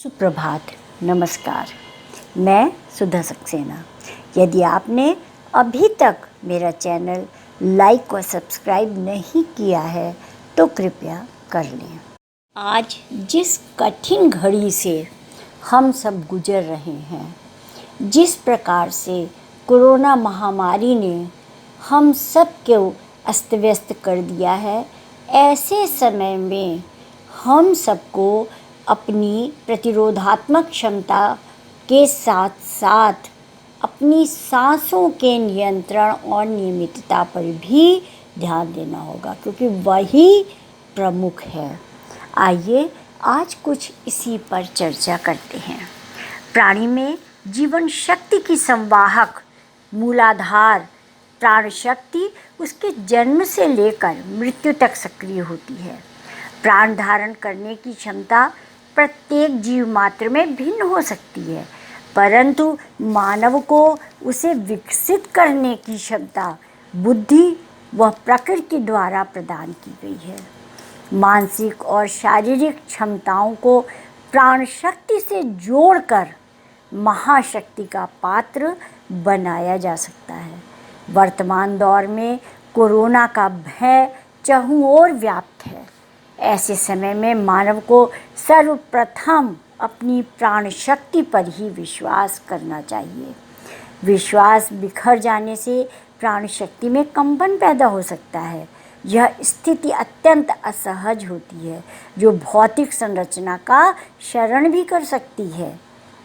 सुप्रभात, नमस्कार। मैं सुधा सक्सेना। यदि आपने अभी तक मेरा चैनल लाइक और सब्सक्राइब नहीं किया है तो कृपया कर लें। आज जिस कठिन घड़ी से हम सब गुजर रहे हैं, जिस प्रकार से कोरोना महामारी ने हम सब को अस्त व्यस्त कर दिया है, ऐसे समय में हम सबको अपनी प्रतिरोधात्मक क्षमता के साथ साथ अपनी सांसों के नियंत्रण और नियमितता पर भी ध्यान देना होगा, क्योंकि वही प्रमुख है। आइए आज कुछ इसी पर चर्चा करते हैं। प्राणी में जीवन शक्ति की संवाहक मूलाधार प्राण शक्ति उसके जन्म से लेकर मृत्यु तक सक्रिय होती है। प्राण धारण करने की क्षमता प्रत्येक जीव मात्र में भिन्न हो सकती है, परंतु मानव को उसे विकसित करने की क्षमता बुद्धि व प्रकृति द्वारा प्रदान की गई है। मानसिक और शारीरिक क्षमताओं को प्राण शक्ति से जोड़कर महाशक्ति का पात्र बनाया जा सकता है। वर्तमान दौर में कोरोना का भय चहुं ओर व्याप्त है। ऐसे समय में मानव को सर्वप्रथम अपनी प्राण शक्ति पर ही विश्वास करना चाहिए। विश्वास बिखर जाने से प्राण शक्ति में कंपन पैदा हो सकता है। यह स्थिति अत्यंत असहज होती है, जो भौतिक संरचना का शरण भी कर सकती है।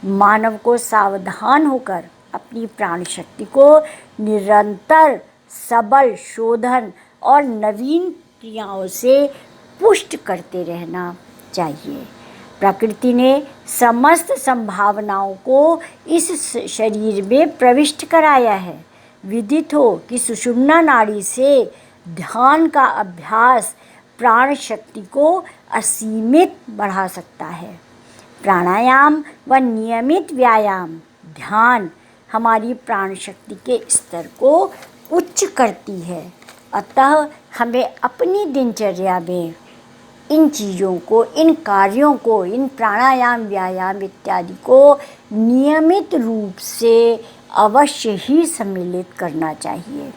मानव को सावधान होकर अपनी प्राण शक्ति को निरंतर सबल शोधन और नवीन क्रियाओं से पुष्ट करते रहना चाहिए। प्रकृति ने समस्त संभावनाओं को इस शरीर में प्रविष्ट कराया है। विदित हो कि सुषुम्ना नाड़ी से ध्यान का अभ्यास प्राण शक्ति को असीमित बढ़ा सकता है। प्राणायाम व नियमित व्यायाम ध्यान हमारी प्राण शक्ति के स्तर को उच्च करती है। अतः हमें अपनी दिनचर्या में इन चीज़ों को, इन कार्यों को, इन प्राणायाम व्यायाम इत्यादि को नियमित रूप से अवश्य ही सम्मिलित करना चाहिए।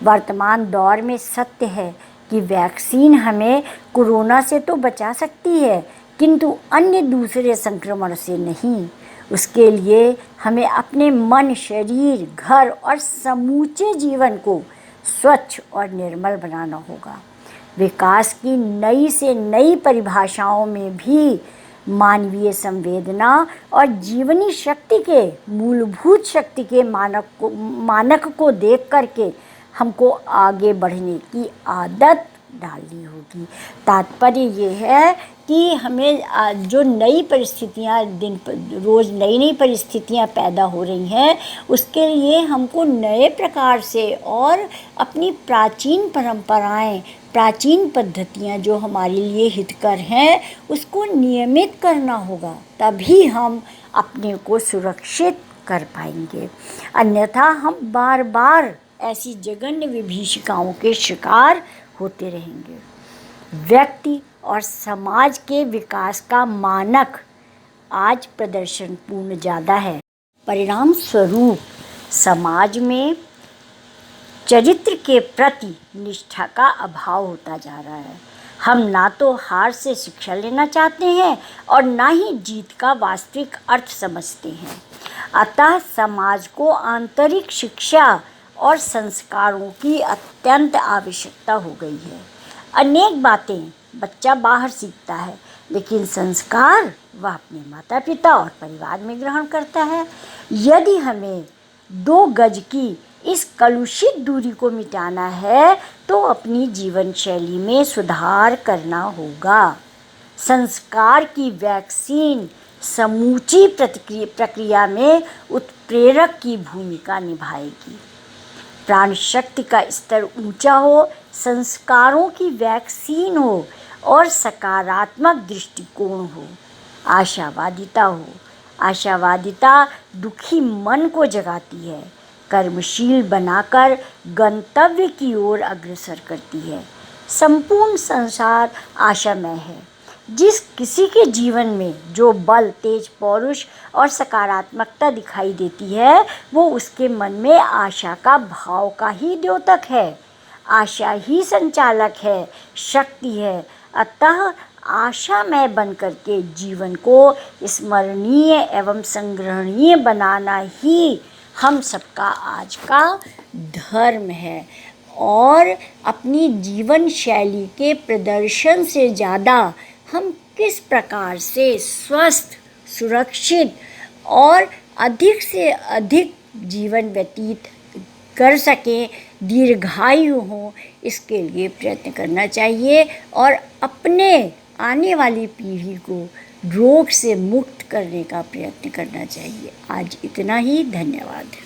वर्तमान दौर में सत्य है कि वैक्सीन हमें कोरोना से तो बचा सकती है, किंतु अन्य दूसरे संक्रमण से नहीं। उसके लिए हमें अपने मन, शरीर, घर और समूचे जीवन को स्वच्छ और निर्मल बनाना होगा। विकास की नई से नई परिभाषाओं में भी मानवीय संवेदना और जीवनी शक्ति के मूलभूत शक्ति के मानक को देख करके हमको आगे बढ़ने की आदत डालनी होगी। तात्पर्य ये है कि हमें जो नई परिस्थितियाँ दिन रोज़ नई परिस्थितियाँ पैदा हो रही हैं, उसके लिए हमको नए प्रकार से और अपनी प्राचीन परंपराएं, प्राचीन पद्धतियाँ जो हमारे लिए हितकर हैं, उसको नियमित करना होगा। तभी हम अपने को सुरक्षित कर पाएंगे। अन्यथा हम बार बार ऐसी जघन्य विभीषिकाओं के शिकार होते रहेंगे। व्यक्ति और समाज के विकास का मानक आज प्रदर्शनपूर्ण ज़्यादा है। परिणाम स्वरूप समाज में चरित्र के प्रति निष्ठा का अभाव होता जा रहा है। हम ना तो हार से शिक्षा लेना चाहते हैं और ना ही जीत का वास्तविक अर्थ समझते हैं। अतः समाज को आंतरिक शिक्षा और संस्कारों की अत्यंत आवश्यकता हो गई है। अनेक बातें बच्चा बाहर सीखता है, लेकिन संस्कार वह अपने माता पिता और परिवार में ग्रहण करता है। यदि हमें 2 गज की इस कलुषित दूरी को मिटाना है तो अपनी जीवन शैली में सुधार करना होगा। संस्कार की वैक्सीन समूची प्रक्रिया में उत्प्रेरक की भूमिका निभाएगी। प्राण शक्ति का स्तर ऊंचा हो, संस्कारों की वैक्सीन हो और सकारात्मक दृष्टिकोण हो, आशावादिता हो। आशावादिता दुखी मन को जगाती है, कर्मशील बनाकर गंतव्य की ओर अग्रसर करती है। संपूर्ण संसार आशामय है। जिस किसी के जीवन में जो बल, तेज, पौरुष और सकारात्मकता दिखाई देती है, वो उसके मन में आशा का भाव का ही द्योतक है। आशा ही संचालक है, शक्ति है। अतः आशामय बन करके जीवन को स्मरणीय एवं संग्रहणीय बनाना ही हम सबका आज का धर्म है। और अपनी जीवन शैली के प्रदर्शन से ज़्यादा हम किस प्रकार से स्वस्थ, सुरक्षित और अधिक से अधिक जीवन व्यतीत कर सकें, दीर्घायु हों, इसके लिए प्रयत्न करना चाहिए और अपने आने वाली पीढ़ी को रोग से मुक्त करने का प्रयत्न करना चाहिए। आज इतना ही। धन्यवाद।